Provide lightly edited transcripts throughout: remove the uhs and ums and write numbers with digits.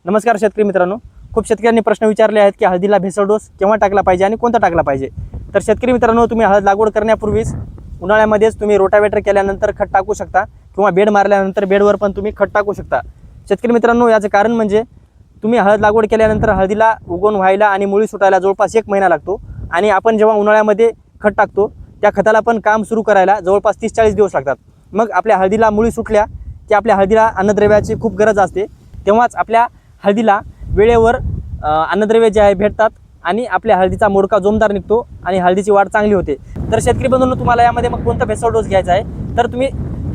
नमस्कार शेतकरी मित्रांनो, खूप शेतकऱ्यांनी प्रश्न विचारले आहेत की हळदीला भेसळ डोस केव्हा टाकला पाहिजे आणि कोणता टाकला पाहिजे। तर शेतकरी मित्रांनो, तुम्ही हळद लागवड करण्यापूर्वीच उन्हाळ्यामध्येच तुम्ही रोटावेटर केल्यानंतर खत टाकू शकता किंवा बेड मारल्यानंतर बेडवर पण तुम्ही खत टाकू शकता। शेतकरी मित्रांनो, याचं कारण म्हणजे तुम्ही हळद लागवड केल्यानंतर हळदीला उगवून व्हायला आणि मुळी सुटायला जवळपास 1 महिना लागतो आणि आपण जेव्हा उन्हाळ्यामध्ये खत टाकतो त्या खताला पण काम सुरू करायला जवळपास 30-40 दिवस लागतात। मग आपल्या हळदीला मुळी सुटल्या की आपल्या हळदीला अन्नद्रव्याची खूप गरज असते, तेव्हाच आपल्या हळदीला वेळेवर अन्नद्रव्य जे आहे भेटतात आणि आपल्या हळदीचा मोडका जोमदार निघतो आणि हळदीची वाढ चांगली होते। तर शेतकरी बंधूंनो, तुम्हाला यामध्ये मग कोणता भेसळ डोस घ्यायचा आहे तर तुम्ही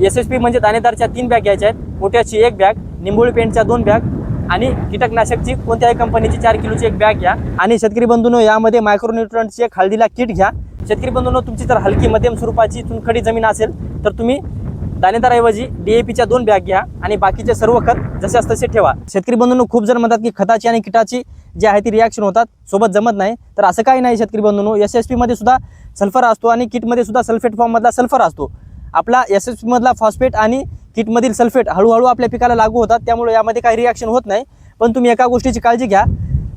SSP म्हणजे दाणेदारच्या 3 बॅग घ्यायच्या आहेत, पोटॅशची 1 बॅग, निंबोळी पेंटच्या 2 बॅग आणि कीटकनाशकची कोणत्याही कंपनीची 4 किलोची 1 बॅग घ्या। आणि शेतकरी बंधूंनो, यामध्ये मायक्रोन्यूट्रंटची एक हळदीला किट घ्या। शेतकरी बंधूंनो, तुमची जर हलकी मध्यम स्वरूपाची चुनखडी जमीन असेल तर तुम्ही दाणेदारऐवजी DAPच्या 2 बॅग घ्या आणि बाकीचे सर्व खत जसे तसे ठेवा। शेतकरी बंधूंनो, खूप जण म्हणतात की खताची आणि किटाची जी आहे ती रिॲक्शन होतात, सोबत जमत नाही। तर असं काही नाही शेतकरी बंधूंनो, SSP मध्ये सुद्धा सल्फर असतो आणि किटमध्ये सुद्धा सल्फेट फॉर्म मधला सल्फर असतो। आपला SSP मधला फॉस्फेट आणि किटमधील सल्फेट हळूहळू आपल्या पिकाला लागू होतात, त्यामुळे यामध्ये काही रिॲक्शन होत नाही। पण तुम्ही एका गोष्टीची काळजी घ्या,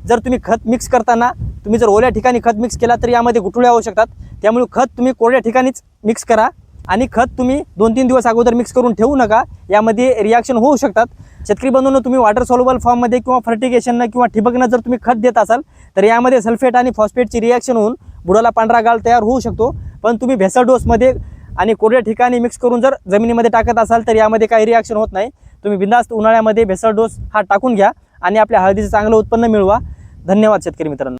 जर तुम्ही खत मिक्स करताना तुम्ही जर ओल्या ठिकाणी खत मिक्स केला तर यामध्ये गुठळ्या होऊ शकतात, त्यामुळे खत तुम्ही कोरड्या ठिकाणीच मिक्स करा आणि खत तुम्ही 2-3 दिवस अगोदर मिक्स करून ठेवू नका, यामध्ये रिॲक्शन होऊ शकतात। शेतकरी बंधूंनो, तुम्ही वॉटर सॉल्युबल फॉर्ममध्ये किंवा फर्टिगेशननं किंवा ठिबकनं जर तुम्ही खत देत असाल तर यामध्ये सल्फेट आणि फॉस्फेटची रिॲक्शन होऊन बुडाला पांढरा गाळ तयार होऊ शकतो। पण तुम्ही भेसळ डोसमध्ये आणि कोरड्या ठिकाणी मिक्स करून जर जमिनीमध्ये टाकत असाल तर यामध्ये काही रिॲक्शन होत नाही। तुम्ही बिनधास्त उन्हाळ्यामध्ये भेसळ डोस हा टाकून घ्या आणि आपल्या हळदीचं चांगलं उत्पन्न मिळवा। धन्यवाद शेतकरी मित्रांनो।